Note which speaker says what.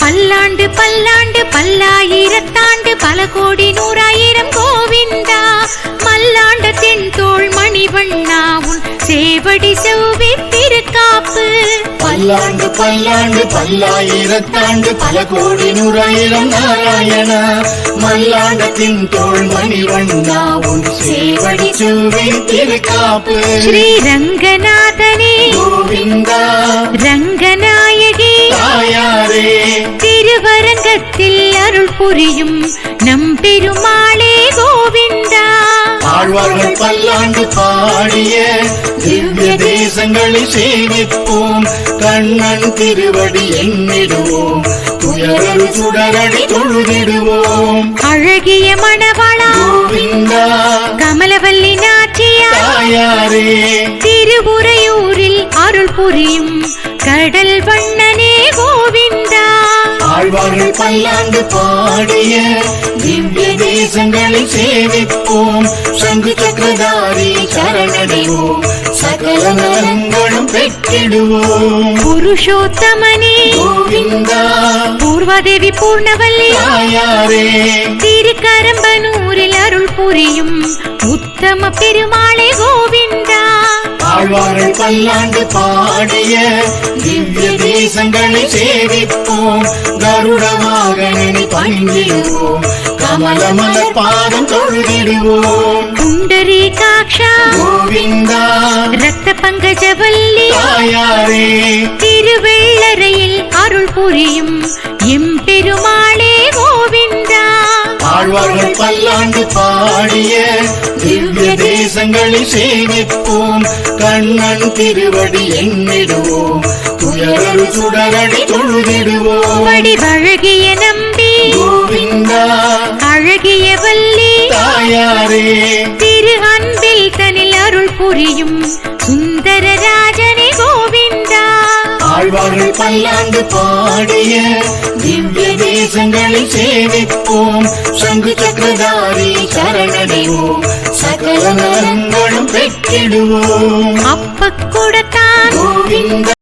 Speaker 1: பல்லாண்டு பல்லாண்டு பல்லாயிரத்தாண்டு பல கோடி நூறாயிரம் கோவிந்தா மல்லாண்ட தென்தோள் மணிவண்ணா உன் சேவடி செவ்வி திருக்காப்பு.
Speaker 2: பல்லாண்டு பல்லாண்டு பல்லாயிரத்தாண்டு பல கோடி நூறாயிரம் நாராயணா மல்லாண்ட தென்தோள் மணிவண்ணா உன் சேவடி செவ்வி திருக்காப்பு.
Speaker 1: ஸ்ரீரங்கநாதனே
Speaker 2: கோவிந்தா
Speaker 1: ரங்கநாயகி
Speaker 2: தாயாரே
Speaker 1: திருவரங்கத்தில் அருள் புரியும் நம் பெருமாளே கோவிந்தா.
Speaker 2: ஆழ்வார்கள் பல்லாண்டு பாடிய திவ்ய தேசங்களை சேவிப்போம் கண்ணன் திருவடி எண்ணிடுவோம் துயரரு சுடரடி தொழுதிடுவோம்.
Speaker 1: அழகிய மணவாளா
Speaker 2: கோவிந்தா
Speaker 1: கமலவல்லி நாச்சியா
Speaker 2: தாயாரே
Speaker 1: திருவுரையூரில் அருள் புரியும் கடல் வண்ணனே கோவிந்தா.
Speaker 2: ஆழ்வார்கள் பல்லாண்டு பாடிய திவ்ய தேசங்களை சேவிப்போம் சங்கு சக்கரதாரி சரணடைவோம் சகல நலங்களும் பெற்றிடுவோம்.
Speaker 1: புருஷோத்தமனே
Speaker 2: கோவிந்தா
Speaker 1: பூர்வாதேவி பூர்ணவல்லி
Speaker 2: தாயாரே
Speaker 1: திருக்கரம்பனூரில் அருள் புரியும் உத்தம பெருமாளே கோவிந்தா.
Speaker 2: ஆழ்வார்கள் பல்லாண்டு பாடிய திவ்ய தேசங்களை சேவிப்போம் கருட வாகனனை பணிந்திடுவோம் கமல மலர் பாதம் தொழுதிடுவோம்.
Speaker 1: புண்டரீகாக்ஷா
Speaker 2: கோவிந்தா
Speaker 1: ரத்த பங்கஜவல்லி
Speaker 2: தாயாரே
Speaker 1: திருவெள்ளரையில் அருள் புரியும் எம்பெருமாளே கோவிந்தா.
Speaker 2: ஆழ்வார்கள் பல்லாண்டு பாடிய திவ்ய தேசங்களை சேவிப்போம் கண்ணன் திருவடி எண்ணிடுவோம் துயரரு சுடரடி தொழுதிடுவோம்.
Speaker 1: வடிவழகிய நம்பி
Speaker 2: கோவிந்தா
Speaker 1: அழகிய வல்லி
Speaker 2: தாயாரே
Speaker 1: திரு அன்பில் தனில் அருள் புரியும் சுந்தர ராஜனே கோவிந்தா.
Speaker 2: ஆழ்வார்கள் பல்லாண்டு பாடிய திவ்ய தேசங்களை சேவிப்போம் சங்கு சக்கரதாரி சரணடைவோம் சகல நலங்களும் பெற்றிடுவோம்.
Speaker 1: அப்ப கொடுத்தான்
Speaker 2: கோவிந்தா